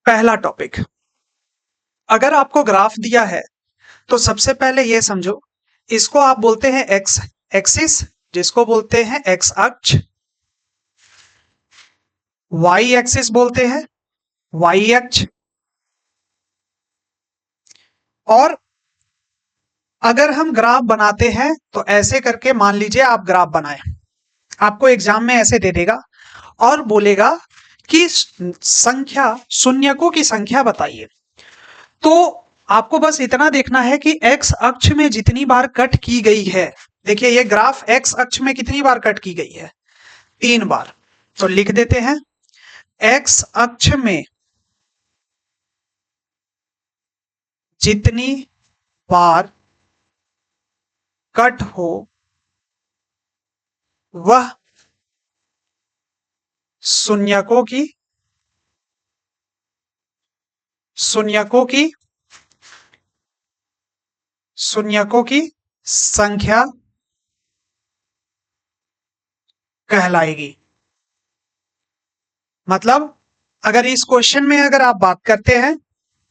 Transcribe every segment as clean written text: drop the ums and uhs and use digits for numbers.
पहला टॉपिक, अगर आपको ग्राफ दिया है तो सबसे पहले ये समझो, इसको आप बोलते हैं एक्स एक्सिस, जिसको बोलते हैं एक्स अक्ष, वाई एक्सिस बोलते हैं वाई अक्ष। और अगर हम ग्राफ बनाते हैं तो ऐसे करके मान लीजिए आप ग्राफ बनाए, आपको एग्जाम में ऐसे दे देगा और बोलेगा कि संख्या शून्यकों की संख्या बताइए। तो आपको बस इतना देखना है कि एक्स अक्ष में जितनी बार कट की गई है, देखिए ये ग्राफ एक्स अक्ष में कितनी बार कट की गई है, 3 बार। तो लिख देते हैं एक्स अक्ष में जितनी बार कट हो वह शून्यकों की संख्या कहलाएगी। मतलब अगर इस क्वेश्चन में अगर आप बात करते हैं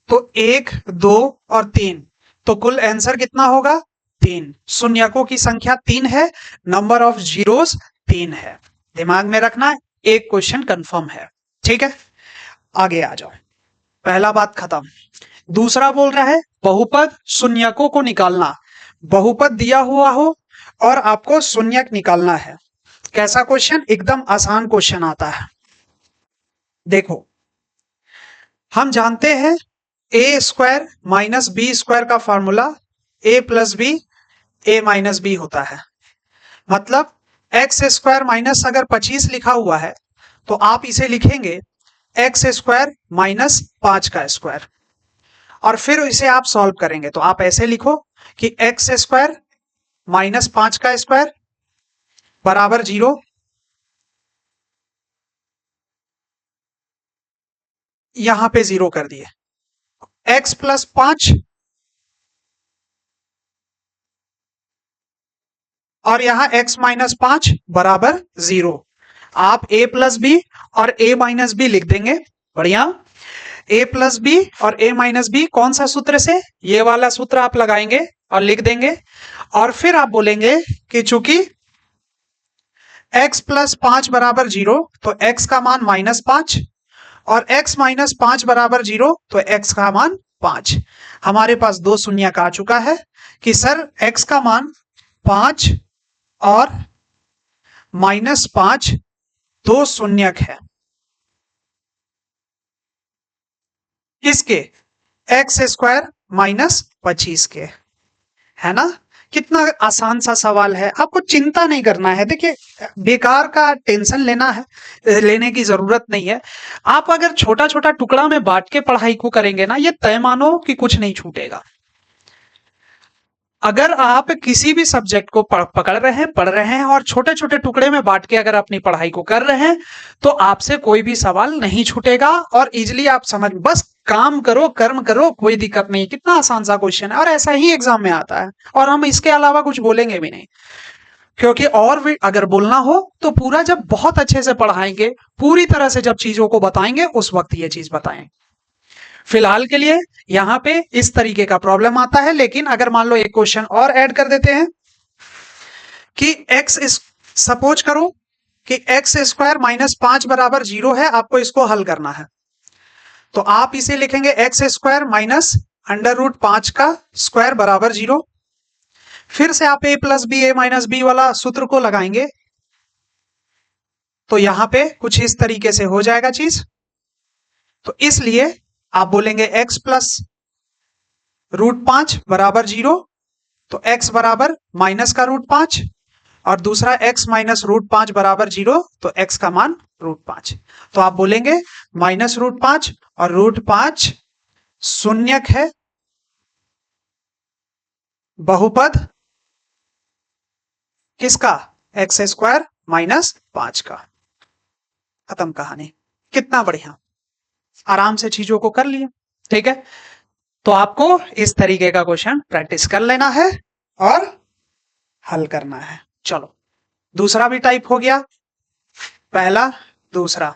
तो 1, 2 और 3, तो कुल आंसर कितना होगा 3। शून्यकों की संख्या 3 है, नंबर ऑफ जीरोस 3 है। दिमाग में रखना, एक क्वेश्चन कंफर्म है। ठीक है, आगे आ जाओ, पहला बात खत्म। दूसरा बोल रहा है बहुपद शून्यकों को निकालना। बहुपद दिया हुआ हो और आपको शून्यक निकालना है। कैसा क्वेश्चन, एकदम आसान क्वेश्चन आता है। देखो हम जानते हैं ए स्क्वायर माइनस बी स्क्वायर का formula A plus b a minus B होता है। मतलब एक्स स्क्वायर माइनस अगर 25 लिखा हुआ है तो आप इसे लिखेंगे एक्स स्क्वायर माइनस 5 का स्क्वायर, और फिर इसे आप सॉल्व करेंगे तो आप ऐसे लिखो कि एक्स स्क्वायर माइनस 5 का स्क्वायर बराबर 0, यहां पे 0 कर दिए, एक्स प्लस 5 और यहां x माइनस 5 बराबर 0। आप a प्लस बी और a माइनस बी लिख देंगे। बढ़िया, a प्लस बी और a माइनस बी कौन सा सूत्र से, ये वाला सूत्र आप लगाएंगे और लिख देंगे। और फिर आप बोलेंगे कि चूंकि x प्लस 5 बराबर 0 तो x का मान माइनस 5 और x माइनस 5 बराबर 0 तो x का मान 5। हमारे पास दो शून्यक आ चुका है कि सर x का मान 5 और माइनस 5 दो शून्यक है। इसके एक्स स्क्वायर माइनस 25 के, है ना। कितना आसान सा सवाल है, आपको चिंता नहीं करना है। देखिए बेकार का टेंशन लेने की जरूरत नहीं है। आप अगर छोटा छोटा टुकड़ा में बांट के पढ़ाई को करेंगे ना, ये तय मानो कि कुछ नहीं छूटेगा। अगर आप किसी भी सब्जेक्ट को पढ़ रहे हैं और छोटे छोटे टुकड़े में बांट के अगर अपनी पढ़ाई को कर रहे हैं तो आपसे कोई भी सवाल नहीं छूटेगा और इजीली आप समझ, बस काम करो, कर्म करो, कोई दिक्कत नहीं। कितना आसान सा क्वेश्चन है और ऐसा ही एग्जाम में आता है, और हम इसके अलावा कुछ बोलेंगे भी नहीं, क्योंकि और भी अगर बोलना हो तो पूरा जब बहुत अच्छे से पढ़ाएंगे, पूरी तरह से जब चीजों को बताएंगे उस वक्त ये चीज बताएंगे। फिलहाल के लिए यहां पे इस तरीके का प्रॉब्लम आता है। लेकिन अगर मान लो एक क्वेश्चन और ऐड कर देते हैं कि सपोज करो कि एक्स स्क्वायर माइनस 5 बराबर 0 है, आपको इसको हल करना है। तो आप इसे लिखेंगे x square minus under root 5 का स्क्वायर बराबर 0। फिर से आप a plus b a minus b वाला सूत्र को लगाएंगे तो यहां पे कुछ इस तरीके से हो जाएगा चीज। तो इसलिए आप बोलेंगे x प्लस रूट 5 बराबर 0, तो x बराबर माइनस का रूट 5 और दूसरा x माइनस रूट 5 बराबर 0, तो x का मान रूट 5। तो आप बोलेंगे माइनस रूट 5 और रूट 5 शून्यक है, बहुपद किसका, एक्स स्क्वायर माइनस 5 का। खत्म कहानी। कितना बढ़िया, आराम से चीजों को कर लिया। ठीक है, तो आपको इस तरीके का क्वेश्चन प्रैक्टिस कर लेना है और हल करना है। चलो दूसरा भी टाइप हो गया, पहला दूसरा।